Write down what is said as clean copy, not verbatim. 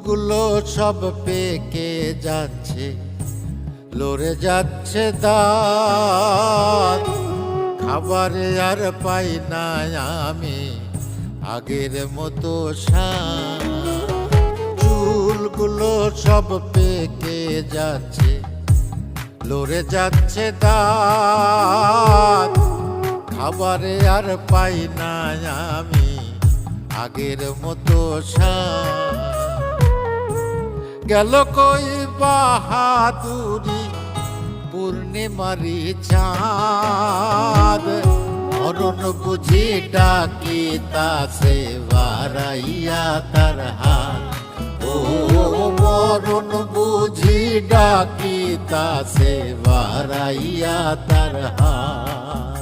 চুলগুলো সব পেকে যাচ্ছে, লড়ে যাচ্ছে দাঁত। খাবারে আর পাই না আমি আগের মতো স্বাদ। চুলগুলো সব পেকে যাচ্ছে, লড়ে যাচ্ছে দাঁত। খাবারে আর পাই না আমি আগের মতো স্বাদ। গেল কই বাহাদুরি পূর্ণিমারি চাঁদ। মরণ বুঝি ডাকিতাছে বাড়াইয়া তার হাত। ও মরণ বুঝি ডাকিতাছে বাড়াইয়া তার হাত।